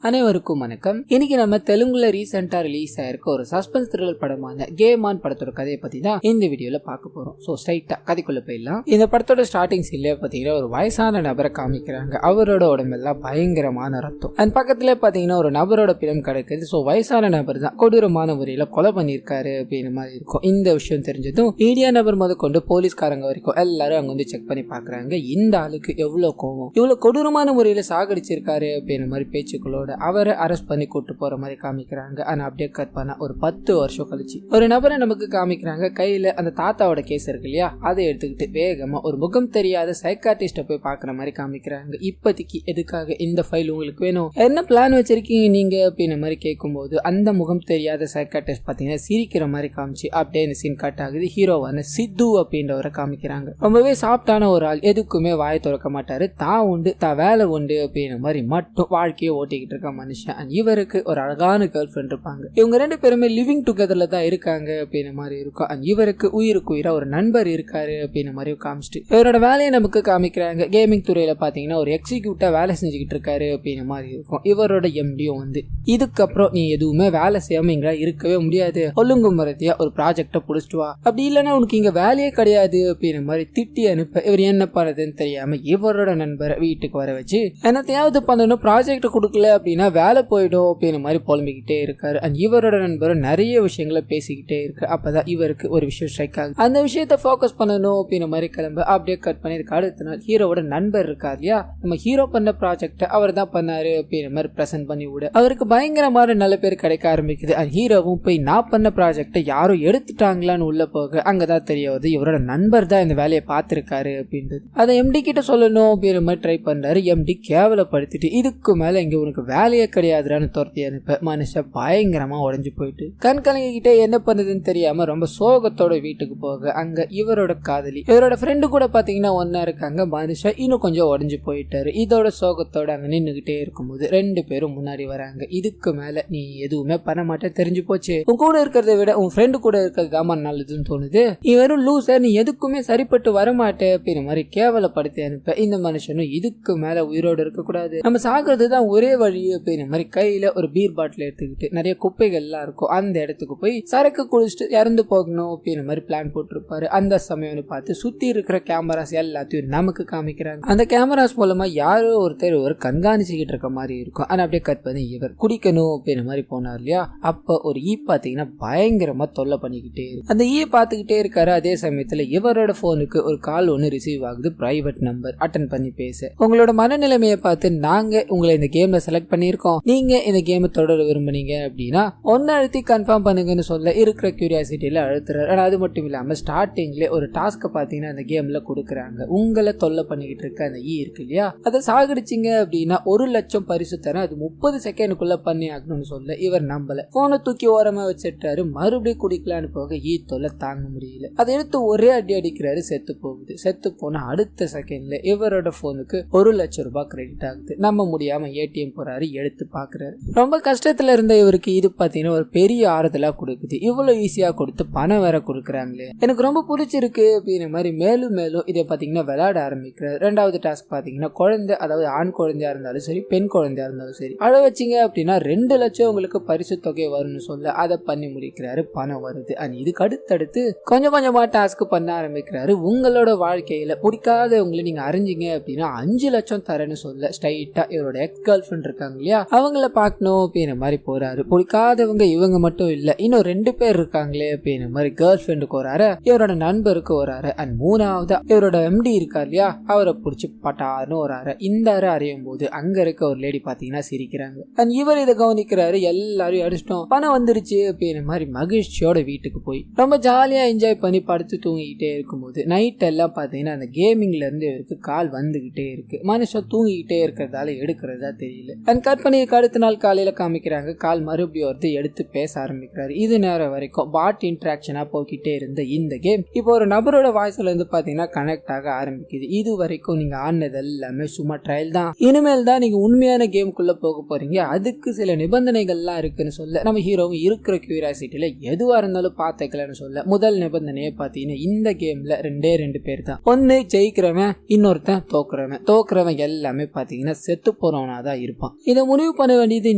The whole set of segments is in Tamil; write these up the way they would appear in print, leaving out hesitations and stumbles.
அனைவருக்கும் வணக்கம். இன்னைக்கு நம்ம தெலுங்குல ரீசெண்டா ரிலீஸ் ஆயிருக்க ஒரு சஸ்பென்ஸ் த்ரில்லர் படமான கேமான் படத்தோட கதையை பத்தி தான் இந்த வீடியோல பார்க்க போறோம். சோ ஸ்ட்ரைட்டா கதைக்குள்ள போயிடலாம். இந்த படத்தோட ஸ்டார்டிங் சீன்ல பாத்தீங்கன்னா ஒரு வயசான நபரை காமிக்கிறாங்க. அவரோட உடம்பெல்லாம் பயங்கரமான ரத்தம். அந்த பக்கத்துல பாத்தீங்கன்னா ஒரு நபரோட பிணம் கிடைக்குது. சோ வயசான நபர் தான் கொடூரமான முறையில கொலை பண்ணிருக்காரு அப்படின்னு மாதிரி இருக்கும். இந்த விஷயம் தெரிஞ்சதும் மீடியா நபர் முத கொண்டு போலீஸ்காரங்க வரைக்கும் எல்லாரும் அங்க வந்து செக் பண்ணி பாக்குறாங்க. இந்த ஆளுக்கு எவ்வளவு கோவம், இவ்வளவு கொடூரமான முறையில சாகடிச்சிருக்காரு அப்படின்னு மாதிரி பேச்சுக்களோட அவரை அரெஸ்ட் பண்ணி கூட்டு போற மாதிரி காமிக்கிறாங்க. ஆனா அப்படியே கட் பண்ண ஒரு 10 வருஷம் கழிச்சு ஒரு நபரை நமக்கு காமிக்கிறாங்க. கையில அந்த தாத்தாவோட கேஸ் இருக்கு இல்லையா, அதை எடுத்துக்கிட்டு வேகமா ஒரு முகம் தெரியாத சைக்காட்டிஸ்ட போய் பாக்குற மாதிரி காமிக்கிறாங்க. இப்போதைக்கு எதுக்காக இந்த ஃபைல் உங்களுக்கு வேணும், என்ன பிளான் வச்சிருக்கீங்க நீங்க அப்படின்னு மாதிரி கேட்கும்போது அந்த முகம் தெரியாத சைக்காட்டிஸ்ட் பாத்தீங்கன்னா சிரிக்கிற மாதிரி காமிச்சு அப்படியே இந்த சீன் கட் ஆகுது. ஹீரோவான சித்து அப்படின்றவரை காமிக்கிறாங்க. ரொம்பவே சாஃப்டான ஒரு ஆள், எதுக்குமே வாயை திறக்க மாட்டாரு, தான் உண்டு தான் வேலை உண்டு அப்படின்ற மாதிரி மட்டும் வாழ்க்கையை ஓட்டிக்கிட்டு இருக்க மனுஷன். இவருக்கு ஒரு அழகான கேர்ள் ஃப்ரெண்ட் இருப்பாங்க. இவங்க ரெண்டு பேருமே லிவிங் டுகெதர்ல தான் இருக்காங்க அப்படின்னு மாதிரி இருக்கும். இவருக்கு உயிருக்கு உயிரா ஒரு நண்பர் இருக்காரு அப்படின்னு மாதிரி காமிச்சிட்டு இவரோட வேலையை நமக்கு காமிக்கிறாங்க. கேமிங் துறையில பாத்தீங்கன்னா ஒரு எக்ஸிக்யூட்டிவா வேலை செஞ்சுக்கிட்டு இருக்காரு அப்படின்னு மாதிரி இருக்கும். இவரோட எம்டியும் வந்து இதுக்கப்புறம் நீ எதுவுமே வேலை செய்யாம இங்க இருக்கவே முடியாது, ஒழுங்கு முறையா ஒரு ப்ராஜெக்ட புடிச்சிட்டு வா, அப்படி இல்லைன்னா உனக்கு இங்க வேலையே கிடையாது அப்படின்னு மாதிரி திட்டி அனுப்ப இவர் என்ன பண்றதுன்னு தெரியாம இவரோட நண்பரை வீட்டுக்கு வர வச்சு என்னத்தையாவது பண்ணணும், ப்ராஜெக்ட் கொடுக்கல அப்படின்னா வேலை போயிடும் அப்படின்னு மாதிரி புலம்பிக்கிட்டே இருக்காரு. இவரோட நண்பரும் நிறைய விஷயங்களை பேசிக்கிட்டே இருக்கு. அப்பதான் இவருக்கு ஒரு விஷயம் ஸ்ட்ரைக் ஆகுது. அந்த விஷயத்த போக்கஸ் பண்ணணும் அப்படின்னு மாதிரி கிளம்ப அப்படியே கட் பண்ணி அடுத்த நாள் ஹீரோவோட நண்பர் இருக்காரு இல்லையா, நம்ம ஹீரோ பண்ண ப்ராஜெக்ட் அவர் தான் பண்ணாரு அப்படின்னு மாதிரி பிரசன்ட் பண்ணி விட அவருக்கு பயங்கரமான நல்ல பேர் கிடைக்க ஆரம்பிக்குது. ஹீரோவும் போய் நான் பண்ண ப்ராஜெக்ட யாரும் எடுத்துட்டாங்களான்னு உள்ள போக அங்கதான் தெரிய வருது இவரோட நண்பர் தான் இந்த வேலையை பார்த்திருக்காரு அப்படின்றது. அதை எம்டி கிட்ட சொல்லணும் அப்படின்ற மாதிரி ட்ரை பண்றாரு. எம்டி கேவலப்படுத்திட்டு இதுக்கு மேல இங்க உனக்கு வேலையே கிடையாதுன்னு துரத்தி அனுப்ப மனுஷன் பயங்கரமா உடைஞ்சு போயிட்டு கண் கலங்கிக்கிட்டே என்ன பண்ணுதுன்னு தெரியாம ரொம்ப சோகத்தோட வீட்டுக்கு போக அங்க இவரோட காதலி இவரோட ஃப்ரெண்டு கூட பாத்தீங்கன்னா ஒன்னா இருக்காங்க. மனுஷன் இன்னும் கொஞ்சம் உடைஞ்சு போயிட்டாரு. இதோட சோகத்தோட அங்க நின்னுகிட்டே இருக்கும்போது ரெண்டு பேரும் முன்னாடி வராங்க. இதுக்கு மேல நீ எதுவுமே பண்ண மாட்டே தெரிஞ்சு போச்சு, உன் கூட இருக்கிறத விட உன் ஃப்ரெண்டு கூட இருக்கிறது தான் நல்லதுன்னு தோணுது, நீ வெறும் லூசர், நீ எதுக்குமே சரிப்பட்டு வரமாட்டே அப்படின்னு மாதிரி கேவலப்படுத்தி அனுப்ப இந்த மனுஷனும் இதுக்கு மேல உயிரோடு இருக்க கூடாது, நம்ம சாகிறது தான் ஒரே வழி அப்படின்னு மாதிரி கையில ஒரு பீர் பாட்டில் எடுத்துக்கிட்டு நிறைய குப்பைகள் எல்லாம் இருக்கும் அந்த இடத்துக்கு போய் சரக்கு குடிச்சிட்டு இறந்து போகணும் அப்படின்னு மாதிரி பிளான் போட்டிருப்பாரு. அந்த சமயம் பார்த்து சுத்தி இருக்கிற கேமராஸ் எல்லாத்தையும் நமக்கு காமிக்கிறாங்க. அந்த கேமராஸ் மூலமா யாரோ ஒருத்தர் ஒரு கண்காணிச்சுக்கிட்டு இருக்க மாதிரி இருக்கும். ஆனா அப்படியே கட் பண்ணி இவர் குடிக்கணும் அப்படின்னு மாதிரி போனார் இல்லையா, அப்ப ஒரு பாத்தீங்கன்னா பயங்கரமா தொல்லை பண்ணிக்கிட்டே இருக்கு. அந்த பார்த்துக்கிட்டே இருக்காரு. அதே சமயத்துல இவரோட போனுக்கு ஒரு கால் ஒன்னு ரிசீவ் ஆகுது. Private number. அட்டன் பண்ணி பேச உங்களோட மனநிலைமையை பார்த்து நாங்க உங்களை இந்த கேம்ல செலக்ட் பண்ணிருக்கோம், நீங்க இந்த கேம் தொடர விரும்புனீங்க அப்படின்னா ஒன்னு அழுத்தி கன்ஃபார்ம் பண்ணுங்கன்னு சொல்ல இருக்கிற கியூரியாசிட்டியில அழுத்துறாரு. ஆனா அது மட்டும் இல்லாம ஸ்டார்டிங்ல ஒரு டாஸ்க் பாத்தீங்கன்னா அந்த கேம்ல கொடுக்குறாங்க. உங்களை தொல்லை பண்ணிக்கிட்டு இருக்க அந்த இருக்கு இல்லையா, அதை சாகடிச்சிங்க அப்படின்னா 1,00,000 பரிசு தரேன், அது 30 செகண்டுக்குள்ள பண்ணி ஆகணும்னு சொல்ல இவர் நம்பல. போனை தூக்கி ஓரமா வச்சிட்டாரு. மறுபடியும் குடிக்கலான்னு போக தொல்லை தாங்க முடியல. அதை எடுத்து ஒரே அடி அடிக்கிறாரு. செத்து போகுது. செத்து போன அடுத்த செகண்ட்ல இவரோட போனுக்கு 1,00,000 ரூபாய் கிரெடிட் ஆகுது. நம்ப முடியாம ஏடிஎம் போறாரு. எடுத்து பாக்குறாரு. ரொம்ப கஷ்டத்துல இருந்த இவருக்கு இது பாத்தீங்கன்னா ஒரு பெரிய ஆறுதலா கொடுக்குது. இவ்வளவு ஈஸியா கொடுத்து பணம் வேற கொடுக்குறாங்களே, எனக்கு ரொம்ப பிடிச்சிருக்கு அப்படின்ற மாதிரி மேலும் மேலும் இதை பாத்தீங்கன்னா விளையாட ஆரம்பிக்கிறார். ரெண்டாவது டாஸ்க் பாத்தீங்கன்னா குழந்தை, அதாவது ஆண் குழந்தையா இருந்தாலும் சரி பெண் குழந்தையா இருந்தாலும் சரி அழ வச்சிங்க அப்படின்னா 2,00,000 உங்களுக்கு பரிசு தொகை வரும்னு சொல்ல அதை பண்ணி முடிக்கிறாரு. பணம் வருது. இதுக்கு அடுத்தடுத்து கொஞ்சம் கொஞ்சமா டாஸ்க் பண்ண ஆரம்பிக்கிறாரு. உங்களோட வாழ்க்கையில பிடிக்காத உங்களை நீங்க அறிஞ்சிங்க அப்படின்னா 5,00,000 தரேன்னு சொல்ல ஸ்ட்ரைட்டா இவரோட எக்ஸ் கேர்ள் ஃப்ரெண்ட் இருக்காங்க இல்லையா, அவங்கள பார்க்கணும் அப்படின்ற மாதிரி போறாரு. பிடிக்காதவங்க இவங்க மட்டும் இல்ல, இன்னும் 2 பேர் இருக்காங்களே அப்படின்ற மாதிரி கேர்ள் ஃப்ரெண்டுக்கு வராரு, இவரோட நண்பருக்கு வராரு. அண்ட் மூணாவதா இவரோட எம்டி இருக்கா இல்லையா, அவரை பிடிச்சி பட்டாருன்னு வராரு. இந்த அறியும் போது அங்க இருக்க ஒரு லேடி பாத்தீங்கன்னா சிரிக்கிறாங்க. அண்ட் இவர் இதை கவனிக்கிறாரு. எல்லாரும் அடிச்சிட்டோம், பணம் வந்துருச்சு அப்படின்ற மாதிரி மகிழ்ச்சியோட வீட்டுக்கு போய் ரொம்ப ஜாலியா என்ஜாய் பண்ணி படுத்து தூங்கிக்கிட்டே இருக்கும்போது நைட் எல்லாம் பாத்தீங்கன்னா அந்த கேமிங்ல இருந்து இவருக்கு கால் வந்துகிட்டே இருக்கு. மனுஷன் தூங்கிக்கிட்டே இருக்கிறதால எடுக்கிறதா தெரியல. அண்ட் கட் பண்ணி அடுத்த நாள் காலையில காமிக்கிறாங்க. கால் மறுபடியும் ஒருத்தர் எடுத்து பேச ஆரம்பிக்கிறாரு. இது நேரம் வரைக்கும் பாட் இன்ட்ராக்ஷனா போய்கிட்டே இருந்த இந்த கேம் இப்போ ஒரு நபரோட வாய்ஸ்ல இருந்து பாத்தீங்கன்னா கனெக்ட் ஆக ஆரம்பிக்குது. இது வரைக்கும் நீங்க ஆனது எல்லாமே சும்மா ட்ரையல் தான், இனிமேல் தான் நீங்க உண்மையான கேமுக்குள்ள போக போறீங்க, அதுக்கு சில நிபந்தனைகள்லாம் இருக்குன்னு சொல்ல நம்ம ஹீரோவும் இருக்கிற கியூரியாசிட்டியில எதுவா இருந்தாலும் பாத்துக்கலன்னு சொல்ல முதல் நிபந்தனையை பாத்தீங்கன்னா இந்த கேம்ல 2 பேர் தான், ஒன்னு ஜெயிக்கிறவன் இன்னொருத்தன் தோக்குறவன். தோக்குறவன் எல்லாமே பாத்தீங்கன்னா செத்து போறவனா தான் இருப்பான். இதை முடிவு பண்ண வேண்டியது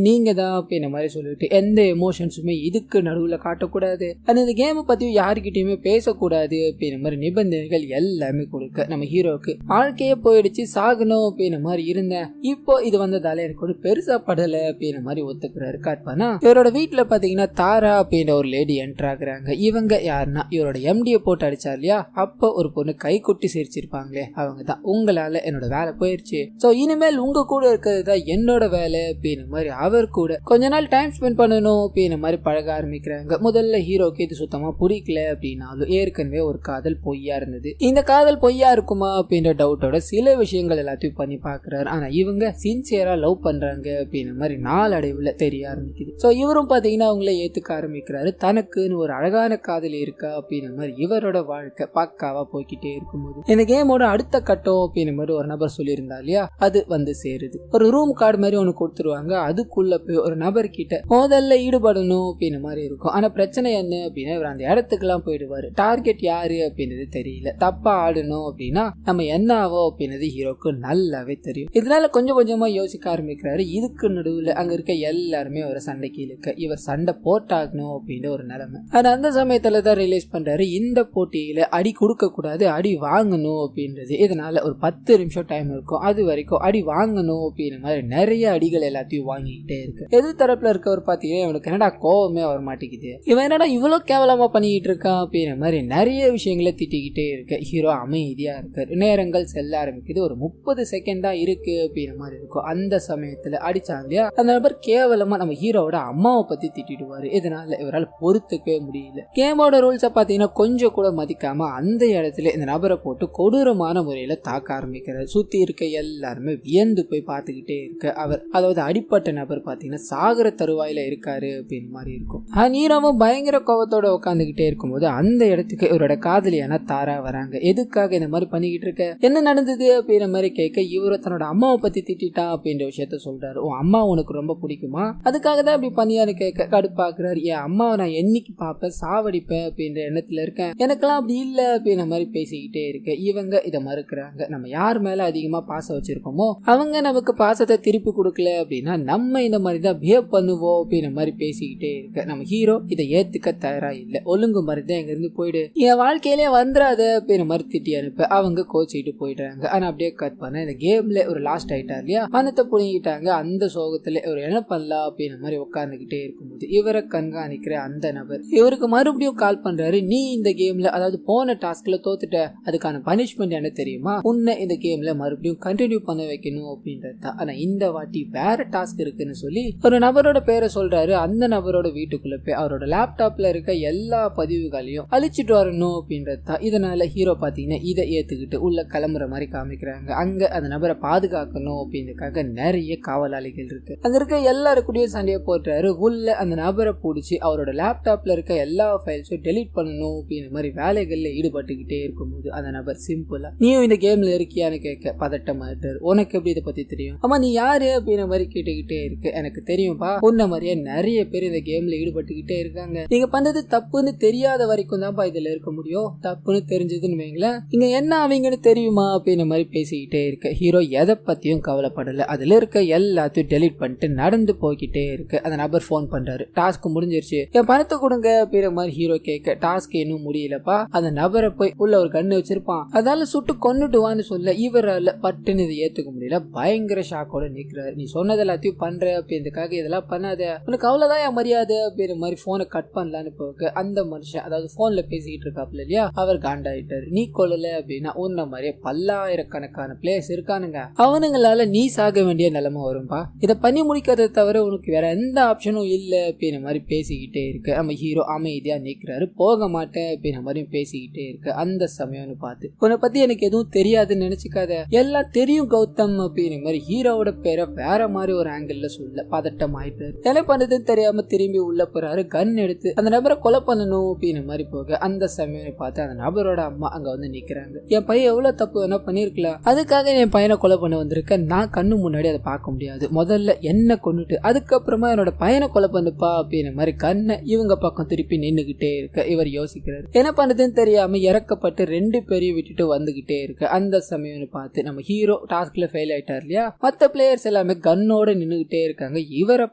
நீங்க தான் அப்படின்ற மாதிரி சொல்லிட்டு எந்த எமோஷன்ஸுமே இதுக்கு நடுவுல காட்டக்கூடாது, இந்த கேமை பத்தி யாருக்கிட்டயுமே பேசக்கூடாது அப்படின்ற மாதிரி நிபந்தனைகள் எல்லாமே கொடுக்க நம்ம ஹீரோக்கு வாழ்க்கையே போயிடுச்சு, சாகணும் அப்படின்ற மாதிரி இருந்தேன், இப்போ இது வந்ததால எனக்கு ஒரு பெருசா படல அப்படின்ற மாதிரி ஒத்துக்கிறாரு. காட்பானா இவரோட வீட்டுல பாத்தீங்கன்னா தாரா அப்படின்ற ஒரு லேடி என்டர் ஆகுறாங்க. இவங்க யாருன்னா இவரோட எம்டியை போட்டு அடிச்சா இல்லையா, அப்போ ஒரு பொண்ணு கை கொட்டி சிரிச்சிருப்பாங்களே அவங்க தான். உங்களால என்னோட வேலை போயிருச்சு, சோ இனிமேல் உங்க கூட இருக்கிறது தான் என்னோட வேலை அப்படின்ற மாதிரி அவர் கூட கொஞ்ச நாள் டைம் ஸ்பெண்ட் பண்ணணும் அப்படின்ற மாதிரி பழக ஆரம்பிக்கிறாங்க. முதல்ல ஹீரோக்கு இது சுத்தமா பிடிக்கல அப்படின்னாலும் ஏற்கனவே ஒரு காதல் பொய்யா இருந்தது. இந்த காதல் பொய்யா இருக்குமா அப்படின்ற டவுட்டோட சில விஷயங்கள் எல்லாத்தையும் பண்ணி பாக்குறாரு. ஆனா இவங்க சின்சியரா லவ் பண்றாங்க அப்படின்ற மாதிரி நாளடைவுல தெரிய ஆரம்பிக்குது. சோ இவரும் பாத்தீங்கன்னா அவங்கள ஏத்துக்க ஆரம்பிக்கிறாரு. தனக்குன்னு ஒரு அழகான காதல் இருக்கா அப்படின்ற மாதிரி இவரோட வாழ்க்கை பக்காவா போய்கிட்டே இருக்கும்போது இந்த கேமோட அடுத்த கட்டம் அப்படின்ற மாதிரி ஒரு நபர் சொல்லியிருந்தா இல்லையா, அது வந்து சேருது. ஒரு ரூம் கார்டு மாதிரி ஒண்ணு கொடுத்துருவாங்க. அதுக்குள்ள போய் ஒரு நபர் கிட்ட முதல்ல ஈடுபடணும் அப்படின்ற மாதிரி இருக்கும். ஆனா பிரச்சனை என்ன அப்படின்னா இவர் அந்த இடத்துக்கு எல்லாம் போயிடுவாரு. டார்கெட் யாரு அப்படின்றது தெரியல. தப்பா ஆடணும் அப்படின்னா நம்ம என்ன ஆகும் அப்படின்றது ஹீரோக்கு நல்லாவே தெரியும். இதனால கொஞ்சம் கொஞ்சமா யோசிக்க ஆரம்பிக்கிறாரு. இதுக்கு நடுவுல அங்க இருக்க எல்லாருமே ஒரு சண்டைக்கு இழுக்க இவர் சண்டை போட்டாகணும் அப்படின்ற ஒரு நிலைமை. ஆனா அந்த சமயத்துல தான் ரியலைஸ் பண்றாரு இந்த போட்டியில அடி கொடுக்க கூடாது, அடி வாங்கணும் அப்படின்றது. இதனால ஒரு 10 நிமிஷம் டைம் இருக்கும், அது வரைக்கும் அடி வாங்கணும் அப்படின்ற மாதிரி நிறைய அடிகள் எல்லாத்தையும் வாங்கிக்கிட்டே இருக்கு. எதிர் தரப்புல இருக்கவர் பாத்தீங்கன்னா இவனுக்கு என்னடா கோவமே வர மாட்டேங்குது, இவன் என்னடா இவ்வளவு கேவலமா பண்ணிக்கிட்டு இருக்கான் அப்படின்ற மாதிரி நிறைய விஷயங்களை திட்டிக்கிட்டே இருக்கு. ஹீரோ அமைதியா இருக்காரு. நேரங்கள் செல்ல ஆரம்பிக்குது. ஒரு 30 செகண்ட் தான் இருக்கு அப்படின்ற மாதிரி இருக்கும். அந்த சமயத்துல அடிச்சாங்க இல்லையா, அந்த நபர் கேவலமா நம்ம ஹீரோவோட அம்மாவை பத்தி திட்டிடுவாரு. இதனால இவரால் பொறுத்துக்கவே முடியல. கேமோட ரூல்ஸை பாத்தீங்கன்னா கொஞ்சம் கூட மதிக்காம அந்த இடத்துல இந்த நபரை போட்டு கொடூரமான முறையில தாக்க ஆரம்பிக்கிறார். சுத்தி இருக்க எல்லாருமே வியந்து போய் பார்த்துக்கிட்டே இருக்க அவர், அதாவது அடிப்பட்ட நபர் பாத்தீங்கன்னா சாகர தருவாயில இருக்காரு அப்படின்னு மாதிரி இருக்கும். ஹீரோவும் பயங்கர கோவத்தோட உட்காந்துக்கிட்டே இருக்கும்போது அந்த இடத்துக்கு இவரோட காதலியான தாரா வராங்க. எதுக்காக இந்த மாதிரி பண்ணிக்கிட்டு இருக்க, என்ன நடந்தது அப்படின்ற மாதிரி கேட்க இவரு தன்னோட அம்மாவை பத்தி திட்டா அப்படின்ற விஷயத்த சொல்றாரு. உன் அம்மா உனக்கு ரொம்ப பிடிக்குமா, அதுக்காக தான் இப்படி பண்ணியான்னு கேட்க கடுப்பாக்குறாரு. என் அம்மாவை நான் என்னைக்கு பார்ப்பேன் சாவடிப்பேன் அப்படின்ற எண்ணத்துல இருக்கேன், எனக்கெல்லாம் அப்படி இல்ல அப்படின்ற மாதிரி பேசிக்கிட்டே இருக்கு. இவங்க இதை மறுக்கிறாங்க. நம்ம யார் மேல அதிகமா பாசம் வச்சிருக்கோமோ அவங்க நமக்கு பாசத்தை திருப்பி கொடுக்கல அப்படின்னா நம்ம இந்த மாதிரி தான் பிஹேவ் பண்ணுவோம் அப்படின்ற மாதிரி பேசிக்கிட்டே இருக்கு. நம்ம ஹீரோ இதை ஏத்துக்க தயாரா இல்ல. ஒழுங்கு மாதிரி தான் எங்க இருந்து போயிடு, என் வாழ்க்கையிலே வந்துடாத அப்படின்ற மாதிரி திட்டி அனுப்ப அவங்க கோச்சிட்டு போயிடுறாங்க. ஆனா அப்படியே கட் பண்ண இந்த கேம்ல ஒரு லாஸ்ட் ஆயிட்டா இல்லையா, பணத்தை புடுங்கிட்டாங்க. அந்த சோகத்துல ஒரு என்ன பண்ணலாம் அப்படின்ற மாதிரி உட்கார்ந்துகிட்டே இருக்கும்போது இவரை கண்காணிக்கிற அந்த நபர் இவருக்கு மறுபடியும் கால் பண்றாரு. நீ இந்த கேம்ல, அதாவது போன டாஸ்க்ல தோத்துட்ட, அதுக்கான பனிஷ்மெண்ட் என்ன தெரியுமா, உன்னை இந்த கேம்ல மறுபடியும் கண்டினியூ பண்ண வைக்கணும் அப்படின்றது. ஆனா இந்த வாட்டி வேற டாஸ்க் இருக்குன்னு சொல்லி ஒரு நபரோட பேரை சொல்றாரு. அந்த நபரோட வீட்டுக்குள்ள போய் அவரோட லேப்டாப்ல இருக்க எல்லா பதிவுகளையும் அழிச்சிட்டு வரணும் அப்படின்றது. இதனால ஹீரோ பாத்தீங்கன்னா இதை ஏத்துக்கிட்டு உள்ள கிளம்புற மாதிரி காமிக்கிறாங்க. அங்க அந்த நபரை பாதுகாக்கணும் அப்படின்றதுக்காக நிறைய காவலாளிகள் இருக்கு. அங்க இருக்க எல்லாருக்கூடயும் சண்டையை போட்டுறாரு. உள்ள அந்த நபரை பிடிச்சி அவரோட லேப்டாப்ல இருக்க எல்லா ஃபைல்ஸும் டெலீட் பண்ணணும் அப்படின்ற மாதிரி வேலைகள்ல ஈடுபட்டுக்கிட்டே இருக்கும்போது அந்த நபர் சிம்பிளா நீயும் இந்த கேம்ல இருக்கியான்னு கேட்க பதட்டமாயிட்டாரு. உனக்கு எப்படி இதை பத்தி தெரியும், ஆமா நீ யாரு அப்படின்ற மாதிரி கேட்டுக்கிட்டே இருக்கு. எனக்கு தெரியும்பா, உன்ன மாதிரியே நிறைய பேர் இந்த கேம்ல ஈடுபட்டுக்கிட்டே இருக்காங்க, நீங்க பண்றது தப்புன்னு தெரியாத வரைக்கும் தான்ப்பா இதுல இருக்க முடியும், தப்புன்னு தெரிஞ்சதுன்னு வைங்களேன் இங்க என்ன ஆவீங்கன்னு தெரியுமா அப்படின்ற மாதிரி பேசிக்கிட்டே இருக்க ஹீரோ எதை பத்தியும் கவலைப்படல. அதுல இருக்க எல்லாத்தையும் டெலீட் பண்ணிட்டு நடந்து போய்கிட்டே இருக்கு. அந்த நபர் போன் பண்றாரு. டாஸ்க் முடிஞ்சிருச்சு, என் பணத்தை கொடுங்க அப்படின்ற மாதிரி ஹீரோ கேட்க டாஸ்க் இன்னும் முடியலப்பா, அந்த நபரை போய் உள்ள ஒரு கண்ணு வச்சிருப்பான், அதால சுட்டு கொன்னுட்டு வான்னு சொல்ல இவரால பட்டுன்னு இதை ஏத்துக்க முடியல. பயங்கர ஷாக்கோட நிக்கிறாரு. நீ சொன்னது எல்லாத்தையும் பண்ற அப்படின்றதுக்காக இதெல்லாம் பண்ணாத, உனக்கு அவ்வளவுதான் என் மரியாதை அப்படின்ற மாதிரி போனை கட் பண்ணலான்னு போக அந்த மனுஷன், அதாவது போன்ல பேசிக்கிட்டு இருக்காப்ல இல்லையா, அவர் காண்டாயிட்டாரு. நீ கொல்லல அப்படின்னா உன்ன மாதிரியே பல்லாயிரக்கணக்கான பிளேயர்ஸ் இருக்கானுங்க, அவனுங்களால நீ சாக வேண்டிய நிலைமை வரும்பா, இதை பண்ணி முடிக்கிறத தவிர உனக்கு வேற எந்த ஆப்ஷனும் இல்ல அப்படின்ற மாதிரி பேசிக்கிட்டே இருக்கு. நம்ம ஹீரோ அமைதியா நிக்கிறாரு. போக மாட்டேன் அப்படின்ற மாதிரி பேசிக்கிட்டே இருக்கு. அந்த சமயம்னு பார்த்து உன்னை பத்தி எனக்கு எதுவும் தெரியாதுன்னு நினைச்சுக்காத, எல்லாம் தெரியும் கௌதம் அப்படின்ற மாதிரி ஹீரோவோட பேரை வேற மாதிரி ஒரு ஆங்கிள் சொல்ல பதட்டம் ஆயிட்டாரு. என்ன பண்றதுன்னு தெரியாம திரும்பி உள்ள போறாரு. கன் எடுத்து அந்த நபரை கொலை பண்ணணும் அப்படின்ற மாதிரி போக அந்த சமயம் பார்த்து அந்த நபரோட அம்மா அங்க வந்து நிக்கிறாங்க. என் பையன் எவ்வளவு தப்பு வேணா பண்ணிருக்கலாம், அதுக்காக என் பையனை கொலை பண்ண வந்திருக்கேன், நான் கண்ணு முன்னாடி அதை பார்க்க முடியாது, முதல்ல என்ன கொண்டுட்டு அதுக்கப்புறமா என்னோட பையனை கொலை பண்ணுப்பா அப்படின்ற மாதிரி கண்ணை இவங்க பக்கம் திருப்பி நின்னுகிட்டே இருக்க இவர் யோசிக்கிறாரு. என்ன பண்றதுன்னு தெரியாம இறக்கப்பட்டு 2 பேரையும் விட்டுட்டு வந்துகிட்டே இருக்கு. அந்த சமயம் பார்த்து நம்ம ஹீரோ டாஸ்க்ல ஃபெயில் ஆயிட்டார் இல்லையா, மத்த பிளேயர்ஸ் எல்லாமே கன்னோட நின்னுகிட்டே இருக்காங்க. இவரை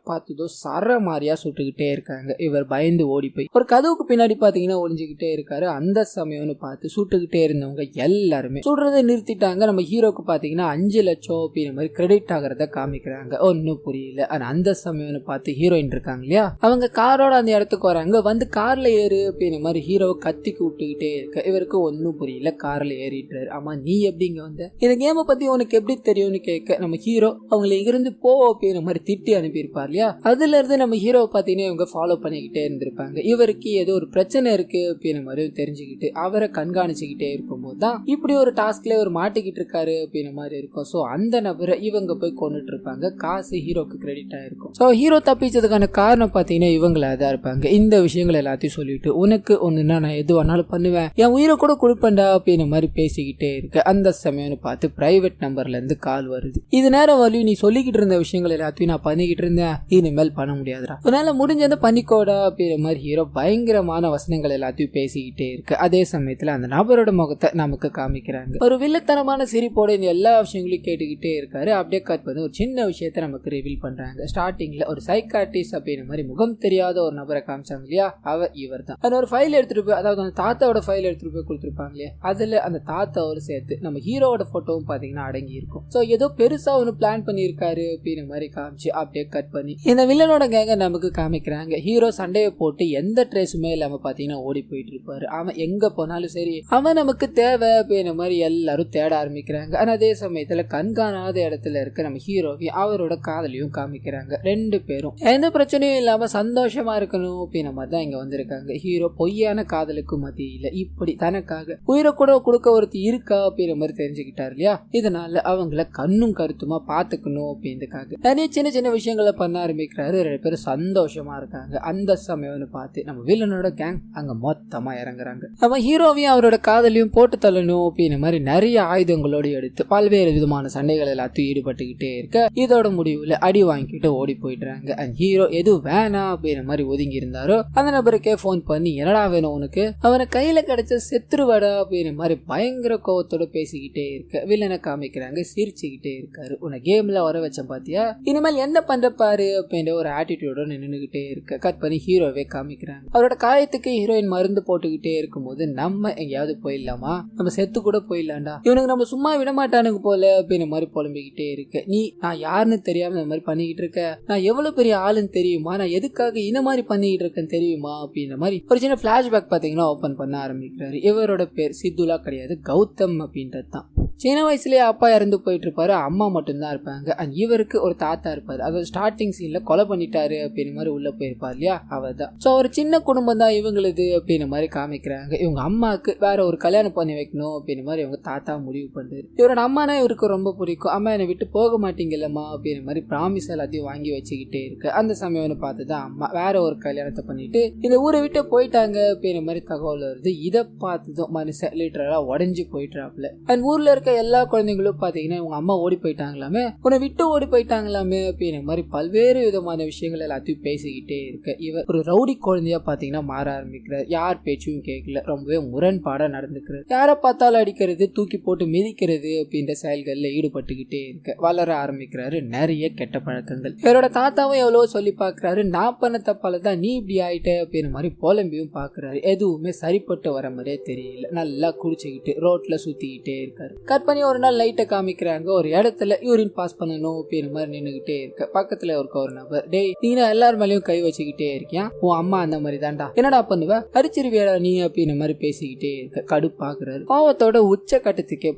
பார்த்ததோ சர மாதிரியா சுட்டுக்கிட்டே இருக்காங்க. இவர் பயந்து ஓடி போய் ஒரு கதவுக்கு பின்னாடி பாத்தீங்கன்னா ஒளிஞ்சுக்கிட்டே இருக்காரு. அந்த சமயம்னு பார்த்து சுட்டுக்கிட்டே இருந்தவங்க எல்லாருமே சுடுறதை நிறுத்திட்டாங்க. நம்ம ஹீரோக்கு பாத்தீங்கன்னா 5 லட்சம் அப்படின்ற மாதிரி கிரெடிட் ஆகிறத காமிக்கிறாங்க. ஒன்னும் புரியல. ஆனா அந்த சமயம்னு பார்த்து ஹீரோயின் இருக்காங்க இல்லையா, அவங்க காரோட அந்த இடத்துக்கு வராங்க. வந்து கார்ல ஏறு அப்படின்ற மாதிரி ஹீரோவை கத்தி கூப்பிட்டுக்கிட்டே இருக்க. இவருக்கு ஒன்னும் புரியல. கார்ல ஏறிட்டாரு. ஆமா நீ எப்படிங்க வந்த, இந்த கேமை பத்தி உனக்கு எப்படி தெரியும்னு கேட்க நம்ம ஹீரோ அவங்களை இங்கிருந்து போ அப்படின்ற மாதிரி திட்டி அனுப்பியிருப்பார் இல்லையா. அதுல இருந்து நம்ம ஹீரோவை பாத்தீங்கன்னா இவங்க ஃபாலோ பண்ணிக்கிட்டே இருந்திருப்பாங்க. இவருக்கு ஏதோ ஒரு பிரச்சனை இருக்கு அப்படின்ற மாதிரி தெரிஞ்சுக்கிட்டு அவரை கண்காணிச்சுக்கிட்டே இருக்கும்போது தான் இப்படி ஒரு டாஸ்க்ல ஒரு மாட்டிக்கிட்டு இருக்காரு அப்படின்ற மாதிரி இருக்கும். சோ அந்த நபரை இவங்க போய் கொண்டுட்டு இருப்பாங்க. காசு ஹீரோக்கு கிரெடிட் ஆயிருக்கும். சோ ஹீரோ தப்பிச்சதுக்கான காரணம் பாத்தீங்கன்னா இவங்களா தான் இருப்பாங்க. இந்த விஷயங்கள் எல்லாத்தையும் சொல்லிட்டு உனக்கு ஒண்ணுன்னா நான் எது வேணாலும் பண்ணுவேன், என் உயிரை கூட கொடுப்பேன்டா அப்படின்ற மாதிரி பேசிக்கிட்டே இருக்கு. அந்த சமயம்னு பார்த்து பிரைவேட் நம்பர்ல இருந்து கால் வருது. இது நேரம் வரையும் நீ சொல்லிக்கிட்டு இருந்த விஷயங்கள் எல்லாத்தையும் நான் பண்ணிக்கிட்டு இருந்தேன், இனிமேல் பண்ண முடியாதுடா, உன்னால முடிஞ்சதை பண்ணிக்கோடா அப்படின்ற மாதிரி ஹீரோ பயங்கரமான வசனங்கள் எல்லாத்தையும் பேசிக்கிட்டே இருக்கு. அதே சமயத்துல அந்த நபரோட முகத்தை நமக்கு காமிக்கிறாங்க. ஒரு வில்லத்தனமான சிரிப்போட இந்த எல்லா விஷயங்களையும் கேட்டுக்கிட்டே இருக்காரு. அப்படியே கட் பண்ணி ஒரு சின்ன விஷயத்தை நமக்கு ரிவீல் பண்றாங்க. ஸ்டார்டிங்ல ஒரு சைக்காட்டிஸ்ட் அப்படின்ற மாதிரி முகம் தெரியாத ஒரு நபரை காமிச்சாங்க இல்லையா, அவர் இவர் தான். அது ஒரு ஃபைல் எடுத்துட்டு போய், அதாவது அந்த தாத்தாவோட ஃபைல் எடுத்துட்டு போய் கொடுத்துருப்பாங்க இல்லையா, அதுல அந்த தாத்தாவோட சேர்த்து நம்ம ஹீரோவோட போட்டோவும் பாத்தீங்கன்னா அடங்கி இருக்கும். சோ ஏதோ பெருசா ஒன்னு பிளான் பண்ணிருக்காரு அப்படின்ற மாதிரி காமிச்சு அப்படியே கட் பண்ணி இந்த வில்லனோட கேங்க நமக்கு காமிக்கிறாங்க. ஹீரோ சண்டையை போட்டு எந்த ட்ரேஸுமே இல்லாம பாத்தீங்கன்னா ஓடி போயிட்டு இருப்பாரு. அவன் எங்க போனாலும் சரி அவன் நமக்கு தேவை அப்படின்ற மாதிரி எல்லாரும் தேட ஆரம்பிக்கிறாங்க. ஆனா அதே சமயத்துல கண்காணாத இடத்துல இருக்க நம்ம ஹீரோவையும் அவரோட காதலையும் காமிக்கிறாங்க. 2 பேரும் எந்த பிரச்சனையும் இல்லாம சந்தோஷமா இருக்கணும் அப்படின்ற மாதிரி தான் இங்க வந்திருக்காங்க. ஹீரோ பொய்யான காதலுக்கு மத்தியில இப்படி தனக்காக உயிரை கூட கொடுக்க ஒருத்தி இருக்கா அப்படின்ற மாதிரி தெரிஞ்சுக்கிட்டாரு இல்லையா. இதனால அவங்கள கண்ணும் கருத்துமா பாத்துக்கணும் அப்படின்றதுக்காக நிறைய சின்ன சின்ன விஷயங்களை பண்ண ஆரம்பிக்கிறாரு. 2 பேரும் சந்தோஷமா இருக்காங்க. அந்த சமயம்னு பார்த்து நம்ம வில்லனோட கேங் அங்க மொத்தமா இறங்குறாங்க. நம்ம ஹீரோவையும் அவரோட காதலையும் போட்டு தள்ளணும் அப்படின்ற மாதிரி நிறைய ஆயுதங்களோடு எடுத்து பல்வேறு விதமான சண்டைகள் எல்லாத்தையும் ஈடுபட்டுக்கிட்டே இருக்க இதோட முடிவுல அடி வாங்கிட்டு ஓடி போயிடுறாங்க. அண்ட் ஹீரோ எது வேணாம் அப்படின்ற மாதிரி ஒதுங்கி இருந்தாரோ அந்த நபருக்கே போன் பண்ணி என்னடா வேணும் உனக்கு, அவனை கையில கிடைச்ச செத்துருவாடா அப்படின்ற மாதிரி பயங்கர கோவத்தோட பேசிக்கிட்டே இருக்க வில்லனை காமிக்கிறாங்க. சிரிச்சுக்கிட்டே இருக்காரு. உன்னை கேம்ல வர வச்சேன் பாத்தியா, இனிமேல் என்ன பண்ற பாரு அப்படின்ற ஒரு ஆட்டிடியூடோட நின்னுகிட்டே இருக்க கட் பண்ணி ஹீரோவே காமிக்கிறாங்க. அவரோட காயத்துக்கு ஹீரோயின் மருந்து போட்டுக்கிட்டே இருக்கும்போது நம்ம எங்கேயாவது போயிடலாமா, நம்ம செத்து கூட போயிடலாம்டா, இவனுக்கு நம்ம சும்மா விட மாட்டானுங்க போல அப்படின்ற மாதிரி புலம்பிக்கிட்டே இருக்கு. நீ நான் யாருன்னு தெரியாம இந்த மாதிரி பண்ணிக்கிட்டு இருக்க, நான் எவ்வளவு பெரிய ஆளுன்னு தெரியுமா, நான் எதுக்காக இந்த மாதிரி பண்ணிக்கிட்டு இருக்கேன்னு தெரியுமா அப்படின்ற மாதிரி ஒரு சின்ன பிளாஷ்பேக் பாத்தீங்கன்னா ஓபன் பண்ண ஆரம்பிக்கிறாரு. இவரோட பேர் சித்துலா கிடையாது, கௌதம் அப்படின்றது தான். சின்ன வயசுலயே அப்பா இறந்து போயிட்டு இருப்பாரு, அம்மா மட்டும்தான் இருப்பாங்க. அண்ட் இவருக்கு ஒரு தாத்தா இருப்பாரு. அதாவது ஸ்டார்டிங் சீன்ல கொலை பண்ணிட்டாரு அப்படின்ற மாதிரி உள்ள போயிருப்பாரு இல்லையா, அவர் தான். சோ ஒரு சின்ன குடும்பம் தான் இவங்களுது அப்படின்ற மாதிரி காமிக்கிறாங்க. இவங்க அம்மாவுக்கு வேற ஒரு கல்யாணம் பண்ணி வைக்கணும் அப்படின்ற மாதிரி இவங்க தாத்தா முடிவு பண்றாரு. இவரோட அம்மானா இவருக்கு ரொம்ப பிடிக்கும். அம்மா என்னை விட்டு போக மாட்டீங்கல்லம்மா அப்படின்ற மாதிரி ப்ராமிஸ் எல்லாத்தையும் வாங்கி வச்சுக்கிட்டே இருக்கு. அந்த சமயம்னு பார்த்துதான் அம்மா வேற ஒரு கல்யாணத்தை பண்ணிட்டு இந்த ஊரை விட்டு போயிட்டாங்க அப்படின்ற மாதிரி தகவல் வருது. இதை பார்த்ததும் மனுஷன் லிட்டரலா உடஞ்சு போயிட்டாப்ல. அண்ட் ஊர்ல இருக்க எல்லா குழந்தைங்களும் பாத்தீங்கன்னா உங்க அம்மா ஓடி போயிட்டாங்களாமே, உன்னை விட்டு ஓடி போயிட்டாங்களாமே அப்படின்ற மாதிரி பல்வேறு விதமான விஷயங்கள் எல்லாத்தையும் பேசிக்கிட்டே இருக்க இவர் ஒரு ரவுடி குழந்தையா பாத்தீங்கன்னா மாற ஆரம்பிக்கிறார். யார் பேச்சும் கேட்கல, ரொம்பவே முரண்பாடா நடந்துக்கிறார். யாரை பார்த்தாலும் அடிக்கிறது, தூக்கி போட்டு மிதிக்கிறது அப்படின்ற செயல்கள்ல ஈடுபட்டுக்கிட்டே இருக்க வளர ஆரம்பிக்கிறாரு. நிறைய கெட்ட பழக்கங்கள். இவரோட தாத்தாவும் எவ்வளவோ சொல்லி பாக்குறாரு, நான் பண்ண தப்பால தான் நீ இப்படி ஆயிட்ட அப்படின்ற மாதிரி புலம்பியும் பாக்குறாரு. எதுவுமே சரிப்பட்டு வர மாதிரியே தெரியல. நல்லா குடிச்சுக்கிட்டு ரோட்ல சுத்திக்கிட்டே இருக்காரு. கட் பண்ணி ஒரு நாள் லைட்டை காமிக்கிறாங்க. ஒரு இடத்துல யூரின் பாஸ் பண்ணணும் அப்படின்ற மாதிரி நின்னுகிட்டே இருக்க பக்கத்துல ஒரு நபர், டேய் நீ எல்லார் மேலயும் கை வச்சுக்கிட்டே இருக்கியா, உன் அம்மா அந்த மாதிரி தான்டா, என்னடா பண்ணுவ, அரிச்சிருவியடா நீ அப்படின்ற மாதிரி பேசிக்கிட்டே இருக்க கடுப்பாக்குறாரு. பாவத்தோட உச்ச கட்டத்துக்கே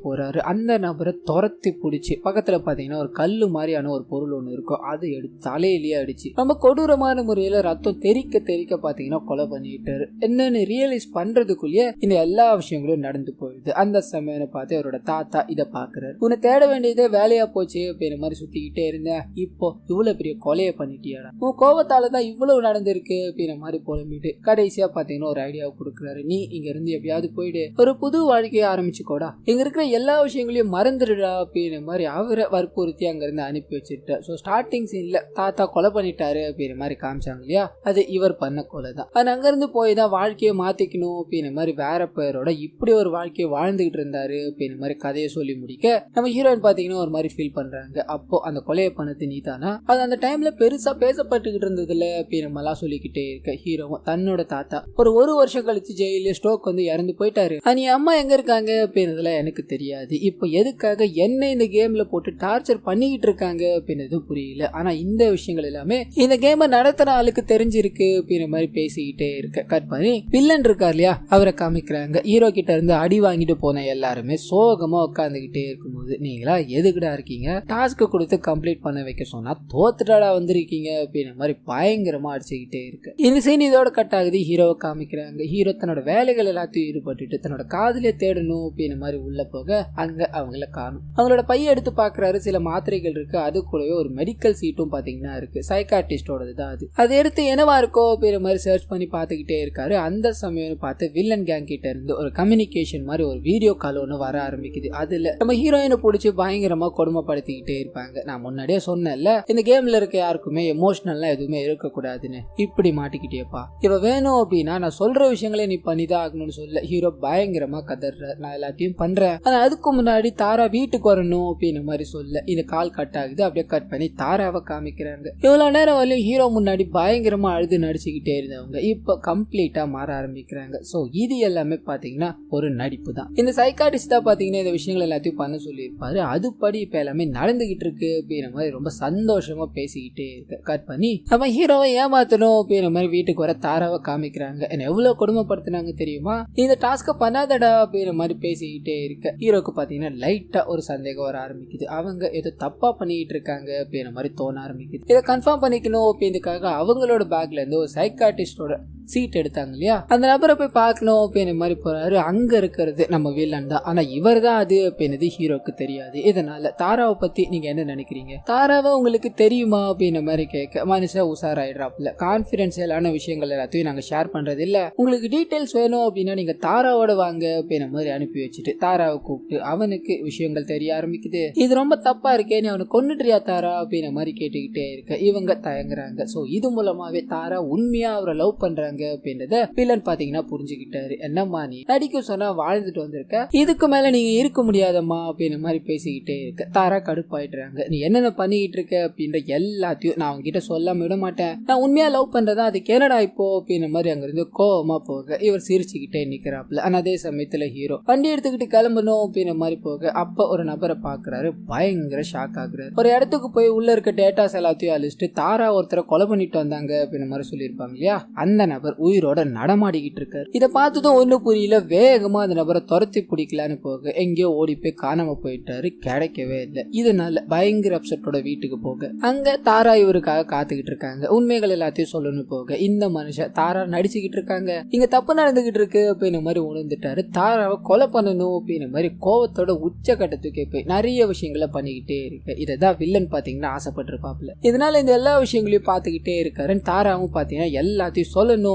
போறாரு. அந்த நபரை துரத்தி பிடிச்சி பக்கத்துல பாத்தீங்கன்னா ஒரு கல்லு மாதிரியான ஒரு பொருள் ஒண்ணு இருக்கும், அது எடுத்து தலையிலேயே அடிச்சு ரொம்ப கொடூரமான முறையில ரத்தம் தெறிக்க தெறிக்க பாத்தீங்கன்னா கொலை பண்ணிட்டாரு. என்னன்னு ரியலைஸ் பண்றதுக்குள்ளேயே இந்த எல்லா விஷயங்களும் நடந்து போயிடுது. அந்த சமயம் பார்த்து அவரோட தாத்தா இத பாக்குறாரு. உன்னை தேட வேண்டியதே வேலையா போச்சு அப்படின்ற மாதிரி சுத்திக்கிட்டே இருந்தேன், இப்போ இவ்வளவு பெரிய கொலையை பண்ணிட்டியாடா, உன் கோபத்தாலதான் இவ்வளவு நடந்திருக்கு அப்படின்ற மாதிரி புலம்பிட்டு கடைசியா பாத்தீங்கன்னா ஒரு ஐடியா கொடுக்குறாரு. நீ இங்க இருந்து எப்படியாவது போயிடு, ஒரு புது வாழ்க்கையை ஆரம்பிச்சுக்கோடா, இங்க இருக்கிற எல்லா விஷயங்களையும் மறந்துடுடா அப்படின்ற மாதிரி அவரை வற்புறுத்தி அங்க இருந்து அனுப்பி வச்சுட்டார். சோ ஸ்டார்டிங் சீன்ல தாத்தா கொலை பண்ணிட்டாரு அப்படின்ற மாதிரி காமிச்சாங்க இல்லையா, அது இவர் பண்ண கொலை தான். அது அங்க இருந்து போய் தான் வாழ்க்கையை மாத்திக்கணும் அப்படின்ற மாதிரி வேற பேரோட இப்படி ஒரு வாழ்க்கையை வாழ்ந்துகிட்டு இருந்தாரு அப்படின்ற மாதிரி கதையை சொல்லி முடிக்க நம்ம ஹீரோயின் பாத்தீங்கன்னா ஒரு மாதிரி ஃபீல் பண்றாங்க. அப்போ அந்த கொலையை பண்ணது நீ தானா, அது அந்த டைம்ல பெருசா பேசப்பட்டுக்கிட்டு இருந்ததுல அப்படின்னு நம்ம எல்லாம் சொல்லிக்கிட்டே இருக்க ஹீரோவும் தன்னோட தாத்தா ஒரு வருஷம் கழிச்சு ஜெயில ஸ்ட்ரோக் வந்து இறந்து போயிட்டாரு, நீ அம்மா எங்க இருக்காங்க அப்படின்றதுல எனக்கு தெரியாது, இப்போ எதுக்காக என்ன இந்த கேம்ல போட்டு டார்ச்சர் பண்ணிக்கிட்டு இருக்காங்க அப்படின்றது புரியல, ஆனா இந்த விஷயங்கள் எல்லாமே இந்த கேமை நடத்துற ஆளுக்கு தெரிஞ்சிருக்கு அப்படின்ற மாதிரி பேசிக்கிட்டே இருக்க கட் பண்ணி வில்லன் இருக்கார் இல்லையா அவரை காமிக்கிறாங்க. ஹீரோ கிட்ட இருந்து அடி வாங்கிட்டு போன எல்லாருமே சோகமா உட்காந்துக்கிட்டே இருக்கும்போது நீங்களா எதுக்குடா இருக்கீங்க, டாஸ்க் கொடுத்து கம்ப்ளீட் பண்ண வைக்க சொன்னா தோத்துட்டாடா வந்திருக்கீங்க அப்படின்ற மாதிரி பயங்கரமா அடிச்சுக்கிட்டே இருக்கு. இந்த சீன் இதோட கட் ஆகுது. ஹீரோவை காமிக்கிறாங்க. ஹீரோ தன்னோட வேலைகள் எல்லாத்தையும் ஈடுபட்டு தன்னோட காதலியை தேடணும் அப்படின்ற மாதிரி உள்ள போக அங்க அவங்கள காணும். அவங்களோட பைய எடுத்து பாக்குறாரு. சில மாத்திரைகள் இருக்கு, அது கூடவே ஒரு மெடிக்கல் சீட்டும் பாத்தீங்கன்னா இருக்கு, சைக்காட்ரிஸ்டோடது தான் அது. அதை எடுத்து என்னவா இருக்கோ அப்படின்ற மாதிரி சர்ச் பண்ணி பாத்துக்கிட்டே இருக்காரு. அந்த சமயம் பார்த்து வில்லன் கேங் கிட்ட இருந்து ஒரு கம்யூனிகேஷன் மாதிரி ஒரு வீடியோ கால் ஒன்று வர ஆரம்பிக்குது. அதுல நம்ம ஹீரோயினை பிடிச்சி பயங்கரமா கொடுமைப்படுத்திக்கிட்டே இருப்பாங்க. நான் முன்னாடியே சொன்னேன்ல இந்த கேம்ல இருக்க யாருக்குமே எமோஷனல்லாம் எதுவுமே இருக்கக்கூடாதுன்னு, இப்படி மாட்டிக்கிட்டேப்பா, இவ வேணும் அப்படின்னா நான் சொல்ற விஷயங்களே நீ பண்ணிதான் ஆகணும்னு சொல்ல ஹீரோ பயங்கரமா கதற, நான் எல்லாத்தையும் பண்றேன், ஆனா அதுக்கு முன்னாடி தாரா வீட்டுக்கு வரணும் அப்படின்னு மாதிரி சொல்ல இந்த கால் கட் ஆகுது. அப்படியே கட் பண்ணி தாராவை காமிக்கிறாங்க. இவ்வளவு நேரம் வரலையும் ஹீரோ முன்னாடி பயங்கரமா அழுது நடிச்சுக்கிட்டே இருந்தவங்க இப்ப கம்ப்ளீட்டா மாற ஆரம்பிக்கிறாங்க. சோ இது எல்லாமே பாத்தீங்கன்னா ஒரு நடிப்பு தான். இந்த சைக்காட்டிஸ்ட் தான் பாத்தீங்கன்னா இந்த விஷயங்கள் எல்லாத்தையும் பண்ண சொல்லியிருப்பாரு. அதுபடி இப்ப எல்லாமே நடந்துகிட்டு இருக்கு அப்படின்ற மாதிரி ரொம்ப சந்தோஷமா பேசிக்கிட்டே இருக்கு. கட் பண்ணி நம்ம ஹீரோவை ஏமாத்தணும் அப்படின்ற மாதிரி வீட்டுக்கு வர தாராவை காமிக்கிறாங்க. என்ன எவ்வளவு கொடுமைப்படுத்தினாங்க தெரியுமா, இந்த டாஸ்க பண்ணாதடா அப்படின்ற மாதிரி பேசிக்கிட்டே இருக்க ஹீரோக்கு பாத்தீங்கன்னா லைட்டா ஒரு சந்தேகம் வர ஆரம்பிக்குது. அவங்க ஏதோ தப்பா பண்ணிட்டு இருக்காங்க அப்படின்ற மாதிரி தோண ஆரம்பிக்குது. இதை கன்ஃபார்ம் பண்ணிக்கணும் அப்படின்றதுக்காக அவங்களோட பேக்ல இருந்து ஒரு சைக்காட்டிஸ்டோட சீட் எடுத்தாங்க இல்லையா, அந்த நபரை போய் பார்க்கணும் அப்படின்னு மாதிரி போறாரு. அங்க இருக்கிறது நம்ம வில்லன் தான், ஆனா இவர் தான் அது அப்படின்னு ஹீரோக்கு தெரியாது. இதனால தாராவை பத்தி நீங்க என்ன நினைக்கிறீங்க, தாராவை உங்களுக்கு தெரியுமா அப்படின்ற மாதிரி கேட்க மனுஷன் உஷாராயிடுறாப்ல. கான்பிடென்ஷியலான விஷயங்கள் எல்லாத்தையும் நாங்க ஷேர் பண்றது இல்ல, உங்களுக்கு டீடைல்ஸ் வேணும் அப்படின்னா நீங்க தாராவோட வாங்க அப்படின்ற மாதிரி அனுப்பி வச்சுட்டு தாராவை கூப்பிட்டு அவனுக்கு விஷயங்கள் தெரிய ஆரம்பிக்குது. இது ரொம்ப தப்பா இருக்கே, நீ அவனை கொன்னுட்றியா தாரா அப்படின்ற மாதிரி கேட்டுக்கிட்டே இருக்க இவங்க தயங்குறாங்க. சோ இது மூலமாவே தாரா உண்மையா அவரை லவ் பண்றாங்க அப்படின்றத வில்லன் பாத்தீங்கன்னா புரிஞ்சுக்கிட்டாரு. என்னம்மா நீ நடிக்க சொன்னா வாழ்ந்துட்டு வந்திருக்க, இதுக்கு மேல நீங்க இருக்க முடியாதம்மா அப்படின்ற மாதிரி பேசிக்கிட்டே இருக்க தாரா கடுப்பாயிடுறாங்க. நீ என்னென்ன பண்ணிக்கிட்டு இருக்க அப்படின்ற எல்லாத்தையும் நான் அவங்க கிட்ட சொல்லாம விட மாட்டேன், நான் உண்மையா லவ் பண்றதா அதுக்கு என்னடா இப்போ அப்படின்ற மாதிரி அங்க இருந்து கோவமா போக இவர் சிரிச்சுக்கிட்டே நிக்கிறாப்ல. ஆனா அதே சமயத்துல ஹீரோ வண்டி எடுத்துக்கிட்டு கிளம்பணும் அப்படின்ற மாதிரி போக அப்ப ஒரு நபரை பாக்குறாரு. பயங்கர ஷாக் ஆகுறாரு. ஒரு இடத்துக்கு போய் உள்ள இருக்க டேட்டாஸ் எல்லாத்தையும் அழிச்சிட்டு தாரா ஒருத்தரை கொலை பண்ணிட்டு வந்தாங்க அப்படின்ற மாதிரி சொல்லியிருப்பாங்க இல்லையா, அந்த நபர் உயிரோட நடமாடிக்கிட்டு இருக்காரு. இதை பார்த்ததும் ஒண்ணு புரியல, வேகமா அந்த நபரை துரத்தி பிடிக்கலான்னு போக எங்கேயோ ஓடி போய் காணாம போயிட்டாரு, கிடைக்கவே இல்லை. இதனால பயங்கர அப்செட்டோட வீட்டுக்கு போக அங்க தாரா இவருக்காக காத்துக்கிட்டு இருக்காங்க. உண்மைகள் எல்லாத்தையும் சொல்லணும் போக இந்த மனுஷன் தாரா நடிச்சுக்கிட்டு இருக்காங்க, இங்க தப்பு நடந்துகிட்டு இருக்கு அப்படின்னு மாதிரி உணர்ந்துட்டாரு. தாராவை கொலை பண்ணணும் அப்படின்னு மாதிரி கோவத்தோட உச்ச கட்டத்துக்கே போய் நிறைய விஷயங்களை பண்ணிக்கிட்டே இருக்கு. இதான் வில்லன் பாத்தீங்கன்னா ஆசைப்பட்டிருப்பாப்ல. இதனால இந்த எல்லா விஷயங்களையும் பாத்துக்கிட்டே இருக்காரு. தாராவும் பாத்தீங்கன்னா எல்லாத்தையும் சொல்லணும்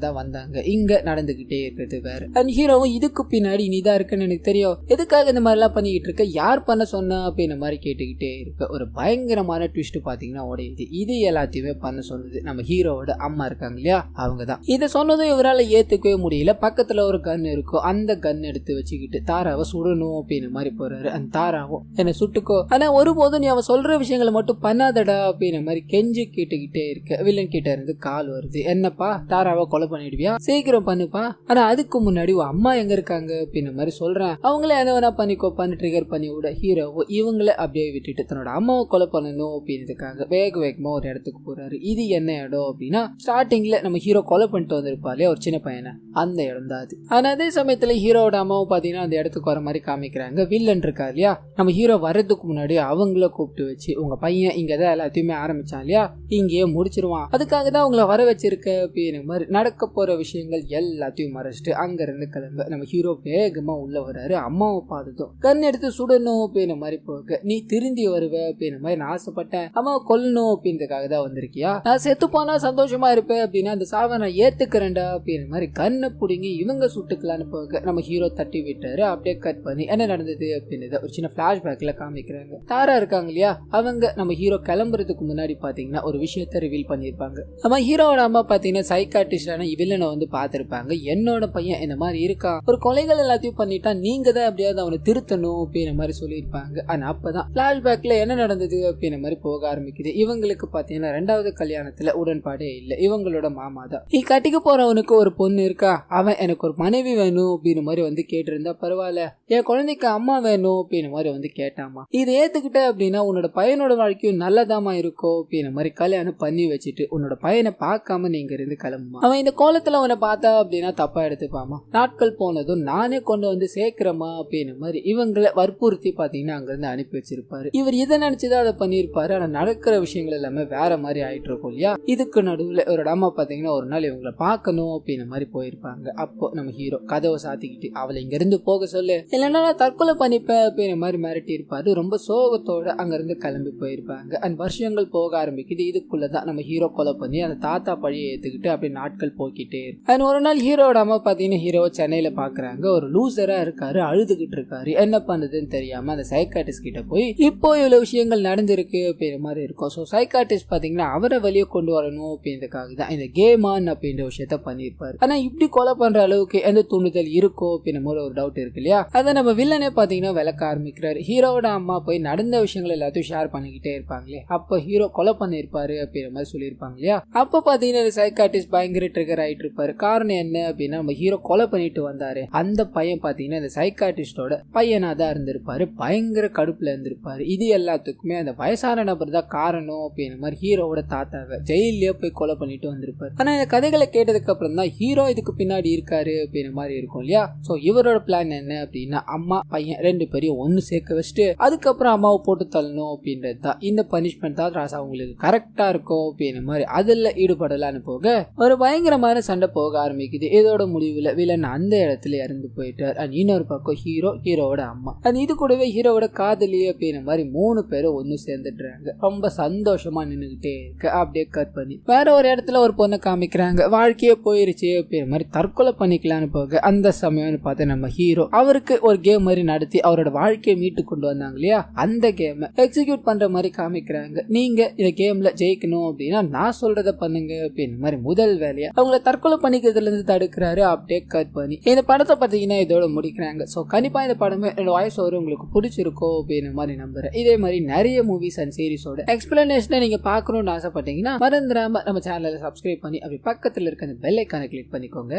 தான் வந்தாங்க. இங்க நடந்துகிட்டே இருக்கிறது வேற. அண்ட் ஹீரோவும் இதுக்கு பின்னாடி நீதான் இருக்குன்னு எனக்கு தெரியும், எதுக்காக இந்த மாதிரி எல்லாம் பண்ணிக்கிட்டு இருக்க, யார் பண்ண சொன்னா அப்படின்ற மாதிரி கேட்டுக்கிட்டே இருக்க ஒரு பயங்கரமான ட்விஸ்ட் பாத்தீங்கன்னா உடையுது. இது எல்லாத்தையுமே பண்ண சொன்னது நம்ம ஹீரோவோட அம்மா இருக்காங்க இல்லையா, அவங்க தான். இதை சொன்னதும் இவரால் ஏத்துக்கவே முடியல. பக்கத்துல ஒரு கன் இருக்கும், அந்த கன் எடுத்து வச்சுக்கிட்டு தாராவை சுடணும் அப்படின்னு மாதிரி போறாரு. அந்த தாராவும் என்ன சுட்டுக்கோ, ஆனா ஒருபோதும் நீ அவன் சொல்ற விஷயங்களை மட்டும் பண்ணாதடா அப்படின்ற மாதிரி கெஞ்சி கேட்டுக்கிட்டே இருக்க வில்லன் கிட்ட இருந்து கால் வருது. என்னப்பா தாராவை கொலை பண்ணிடுவியா, சீக்கிரம் பண்ணுப்பா, ஆனா அதுக்கு முன்னாடி அம்மா எங்க இருக்காங்க அப்படின்னு மாதிரி சொல்றேன், அவங்களே என்ன வேணா பண்ணிக்கோ பண்ணி ட்ரிகர் பண்ணி விட ஹீரோவோ இவங்களை அப்படியே விட்டுட்டு தன்னோட அம்மாவை கொலை பண்ணணும் அப்படின்றதுக்காக வேகமா ஒரு இடத்துக்கு போறாரு. இது என்ன இடம் அப்படின்னா ஸ்டார்டிங்ல நம்ம ஹீரோ கொலை பண்ணிட்டு வந்திருப்பாலே ஒரு சின்ன பையனை, அந்த இடம் தான் அது. ஆனா அதே சமயத்துல ஹீரோட அம்மாவும் பாத்தீங்கன்னா அந்த இடத்துக்கு வர மாதிரி காமிக்கிறாங்க. வில்லன் இருக்கா இல்லையா, நம்ம ஹீரோ வர்றதுக்கு முன்னாடி அவங்கள கூப்பிட்டு வச்சு உங்க பையன் இங்கதான் எல்லாத்தையுமே ஆரம்பிச்சான் இல்லையா, இங்கேயே முடிச்சிருவான், அதுக்காக தான் உங்களை வர வச்சிருக்க அப்படின்னு மாதிரி நடக்க போற விஷயங்கள் எல்லாத்தையும் மறைச்சிட்டு அங்க இருந்து கிளம்ப நம்ம ஹீரோ வேகமா உள்ள வராரு. அம்மாவை பார்த்ததும் கண் எடுத்து சுடணும் அப்படின்னு மாதிரி போக நீ திருந்தி வருவ அப்படின்னு மாதிரி நான் ஆசைப்பட்டேன், அம்மாவை கொல்லணும் அப்படின்றதுக்காக தான் வந்திருக்கியா, நான் செத்து போனா சந்தோஷமா இருப்பேன் அப்படின்னா அந்த சாவை நான் ஏத்துக்கிறேன்டா அப்படின்னு மாதிரி கண்ணை புடுங்கி இவங்க சுட்டுக்கலான்னு போக நம்ம ஹீரோ தட்டி விட்டாரு. அப்படியே கட் பண்ணி என்ன நடந்தது அப்படின்னு ஒரு சின்ன பிளாஷ்பேக்ல காமிக்கிறாங்க. தாரா இருக்காங்க இல்லையா, அவங்க நம்ம ஹீரோ கிளம்புறதுக்கு முன்னாடி பாத்தீங்கன்னா ஒரு விஷயத்த ரிவீல் பண்ணிருப்பாங்க. நம்ம ஹீரோட அம்மா பாத்தீங்கன்னா சைக்காட்டிஸ்டான வில்லனை வந்து பார்த்திருப்பாங்க. என்னோட பையன் இந்த மாதிரி இருக்கா, ஒரு கொலைகள் எல்லாத்தையும் பண்ணிட்டா, நீங்க தான் எப்படியாவது அவனை திருத்தணும் அப்படின்ற மாதிரி சொல்லியிருப்பாங்க. ஆனா அப்பதான் பிளாஷ்பேக்ல என்ன நடந்தது அப்படின்ற மாதிரி போக ஆரம்பிக்குது. இவங்களுக்கு பாத்தீங்கன்னா 2வது கல்யாணத்துல உடன்பாடே இல்ல. இவங்களோட மாமா தான் கட்டிக்க போறவனுக்கு ஒரு பொண்ணு இருக்கா, அவன் எனக்கு ஒரு மனைவி வேணும் அப்படின்ற மாதிரி வந்து கேட்டிருந்தா பரவாயில்ல, என் குழந்தைக்கு அம்மா வேணும் அப்படின்ற மாதிரி வந்து கேட்டாமா. இதை ஏத்துக்கிட்ட அப்படின்னா உன்னோட பையனோட வாழ்க்கையும் நல்லதாமா இருக்கும் அப்படின்ற மாதிரி கல்யாணம் பண்ணி வச்சுட்டு உன்னோட பையனை பார்க்காம நீங்க இருந்து கிளம்புமா. அவன் இந்த கோலத்துல அவனை பார்த்தா அப்படின்னா தப்பா எடுத்துப்பாமா. நாட்கள் போனதும் நானே கொண்டு வந்து சேர்க்கிறமா அப்படின்ற மாதிரி இவங்களை வற்புறுத்தி பாத்தீங்கன்னா அங்க இருந்து அனுப்பி வச்சிருப்பாரு. இவர் இதை நினைச்சுதான் அதை பண்ணிருப்பாரு. ஆனா நடக்கிற விஷயங்கள் எல்லாமே வேற மாதிரி ஆயிட்டு இருக்கும் இல்லையா. இதுக்கு நடுவுல இவரோட அம்மா பாத்தீங்கன்னா ஒரு நாள் இவங்களை பார்க்கணும் அப்படின்ற மாதிரி போயிருப்பாங்க. அப்போ நம்ம ஹீரோ கதவை சாத்திக்கிட்டு அவளை இங்க இருந்து போக சொல்லு, இல்லைன்னா நான் தற்கொலை பண்ணிப்பேன் அப்படின்ற மாதிரி மிரட்டி இருப்பாரு. ரொம்ப சோகத்தோட அங்க இருந்து கிளம்பி போயிருப்பாங்க. அந்த வருஷங்கள் போக ஆரம்பிக்குது. இதுக்குள்ளதான் நம்ம ஹீரோ கொலை பண்ணி அந்த தாத்தா பழியை ஏத்துக்கிட்டு அப்படி நாட்கள் போக்கிட்டே இருக்கு. ஒரு நாள் ஹீரோட அம்மா பாத்தீங்கன்னா ஹீரோவை சென்னையில பாக்குறாங்க. ஒரு லூசரா இருக்காரு, அழுதுகிட்டு இருக்காரு. என்ன பண்ணுதுன்னு தெரியாம அந்த சைக்காட்டிஸ்ட் கிட்ட போய் இப்போ இவ்வளவு விஷயங்கள் நடந்திருக்கு அப்படின்ற மாதிரி இருக்கும். ஸோ சைக்காட்டிஸ்ட் பாத்தீங்கன்னா அவரை வெளியே கொண்டு வரணும் அப்படின்றதுக்காக தான் இந்த கேமான் அப்படின்ற விஷயத்த பண்ணிருப்பாரு. ஆனா இப்படி கொலை பண்ற அளவுக்கு எந்த தூண்டுதல் இருக்கோ அப்படின்ற மாதிரி ஒரு டவுட் இருக்கு இல்லையா. அதை நம்ம வில்லனே பாத்தீங்கன்னா விளக்க ஆரம்பிக்கிறாரு. ஹீரோட அம்மா போய் நடந்த விஷயங்கள் எல்லாத்தையும் ஷேர் பண்ணிக்கிட்டே இருப்பாங்களே, அப்போ ஹீரோ கொலை பண்ணிருப்பாரு அப்படின்ற மாதிரி சொல்லியிருப்பாங்க இல்லையா. அப்போ பாத்தீங்கன்னா சைக்காட்டிஸ்ட் பயங்கர ட்ரிகர் ஆயிட்டு இருப்பாரு. காரணம் என்ன அப்படின்னா நம்ம ஹீரோ கொலை பண்ணிட்டு வந்தாரு, அந்த பையன் பாத்தீங்கன்னா இந்த சைக்காட்டிஸ்டோட பையனா தான் இருந்திருப்பாரு. பயங்கர கடுப்புல இருந்திருப்பாரு. இது எல்லாத்துக்குமே அந்த வயசான நபர் தான் காரணம் அப்படின்ற மாதிரி ஹீரோவோட தாத்தாவை ஜெயிலே போய் கொலை பண்ணிட்டு வந்திருப்பாரு. ஆனா இந்த கதைகளை கேட்டதுக்கு அப்புறம் தான் ஹீரோ இதுக்கு பின்னாடி இருக்காரு அப்படின்ற மாதிரி இருக்கும் இல்லையா. சோ இவரோட பிளான் என்ன அப்படின்னா அம்மா பையன் 2 பேரையும் ஒன்னு சேர்க்க வச்சுட்டு அதுக்கப்புறம் அம்மாவை போட்டு தள்ளணும் அப்படின்றது தான். இந்த பனிஷ்மெண்ட் தான் ராசா உங்களுக்கு கரெக்டா இருக்கும் அப்படின்ற மாதிரி அதுல ஈடுபடலான்னு போக ஒரு பயங்கரமான சண்டை போக ஆரம்பிக்குது. இதோட முடிவுல வில்லன் அந்த இடத்துல இறந்து போயிட்டார். அண்ட் இன்னொரு பக்கம் ஹீரோவோட அம்மா அண்ட் இது கூடவே ஹீரோவோட காதலி அப்படின்ற மாதிரி 3 பேரும் ஒன்னு சேர்ந்துடுறாங்க. ரொம்ப சந்தோஷமா நின்னுகிட்டே இருக்கு. அப்படியே கட் பண்ணி வேற ஒரு இடத்துல ஒரு பொண்ணை காமிக்கிறாங்க. வாழ்க்கையே போயிருச்சு அப்படின்ற மாதிரி தற்கொலை பண்ணிக்கலான்னு போக அந்த சமயம்னு பார்த்து நம்ம ஹீரோ அவருக்கு ஒரு கேம் மாதிரி நடத்தி அவரோட வாழ்க்கையை மீட்டு கொண்டு வந்தாங்க இல்லையா. அந்த கேம் எக்ஸிக்யூட் பண்ற மாதிரி காமிக்கிறாங்க. நீங்க இந்த கேம்ல ஜெயிக்கணும் அப்படின்னா நான் சொல்றத பண்ணுங்க அப்படின்ற மாதிரி முதல் வேலையா அவங்களை தற்கொலை பண்ணிக்கிறதுல இருந்து தடுக்கிறாரு. அப்படியே கட் பண்ணி இந்த படத்தை பார்த்தீங்கன்னா இதோட முடிக்கிறாங்க. ஸோ கண்டிப்பா இந்த படமே என்னோட வாய்ஸ் ஓவர் உங்களுக்கு பிடிச்சிருக்கோ அப்படின்ற மாதிரி நம்புறேன். இதே மாதிரி நிறைய மூவிஸ் அண்ட் சீரிஸோட எக்ஸ்பிளனேஷனை நீங்க பார்க்கணும்னு ஆசைப்பட்டீங்கன்னா மறந்துடாம நம்ம சேனலை சப்ஸ்கிரைப் பண்ணி அப்படி பக்கத்தில் இருக்க அந்த பெல் ஐக்கானை கிளிக் பண்ணிக்கோங்க.